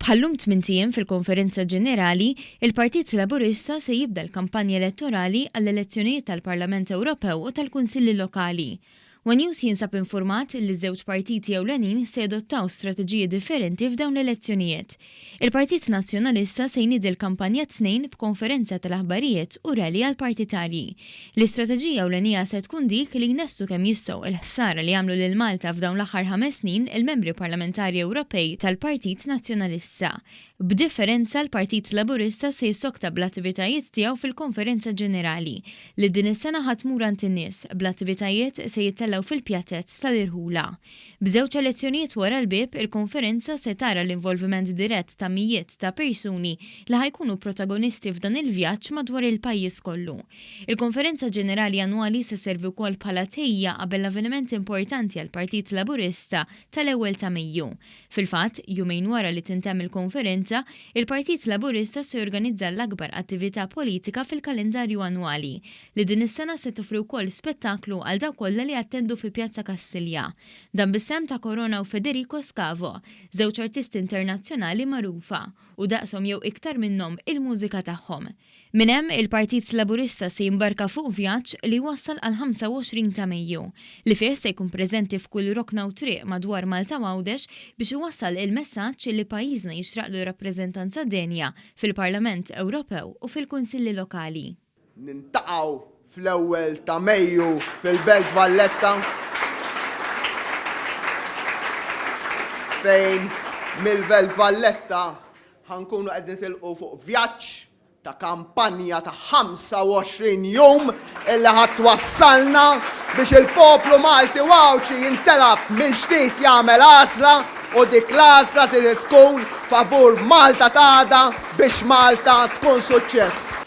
Bħallum 8 ijiem fil-Konferenza Ġenerali, il-Partit Laburista se jibda l-kampanja elettorali għall-elezzjonijiet tal-Parlament Ewropew u tal-Kunsilli Lokali. One News jinsab informat li ż-żewġ partiti ewlenin se jadottaw strateġiji differenti f'dawn l-elezzjonijiet. Il-Partit Nazzjonalista se jniedi l-kampanja tnejn b'konferenza tal-aħbarijiet u rally għall-partitarji. L-istrateġija ewlenija se tkun dik li jnessu kemm jistgħu il-ħsara li jagħmlu lil Malta f'dawn l-aħħar 5 snin il-membri parlamentari Ewropej tal-Partit Nazzjonalista. B'differenza l-Partit Laburista se jissokta bl-attivitajiet tiegħu fil-Konferenza Ġenerali li din is-sena ħatmur għand in-nies bl-attivitajiet se jittellaw fil-pjazzett tal-Irħula. B'żewġ elezzjonijiet wara l-bib, il-konferenza se tara l-involviment dirett ta' mijiet ta' persuni li ħajkunu protagonisti f'dan il-vjaġġ madwar il-pajjiż kollu. Il-Konferenza Ġenerali Annwali se servi wkoll bħala tejja qabel avveniment importanti għall-Partit Laburista tal-ewwel ta' Mejju. Fil-fatt, jumejn wara li tintemm il-konferenza, il-Partit Laburista se jorganizza l-akbar attività politika fil-kalendarju annwali li din is-sena se toffri wkoll spettaklu għal dawk kollha li attendu fi Pjazza Kastilja. Dan bis-sem ta' Corona u Federico Scavo, żewġ artisti internazzjonali magħrufa u daqshom jew iktar minnhom il-mużika tagħhom. Minn hemm il-Partit Laburista se jimbarka fuq vjaġġ li wassal għal 25 ta' Mejju li fih se jkun preżenti f'kull rokna u triq madwar Malta Għawdex biex iwassal il-messaġġ li pajjiżna jixtraqlu rappreżentanza denja fil-Parlament Ewropew u fil-Kunsilli Lokali. Nintaqgħu fl-ewwel ta' Mejju fil-Belt Valletta fejn mill-Belt Valletta ħankunu qed nitilqu fuq vjaġġ ta' kampanja ta' 25 jum illi ħadd-wassalna biex il-poplu Malti Wawċi jintelab mill-ġdid jagħmel għażla u dik l-għażla trid tkun favur Malta tagħda biex Malta tkun suċċess.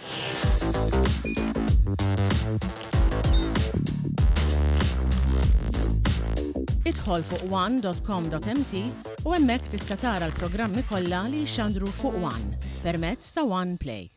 Idħol fuq one.com.mt u hemmhekk tista' tara l-programmi kollha li jxandru fuq One permezz ta' One Play.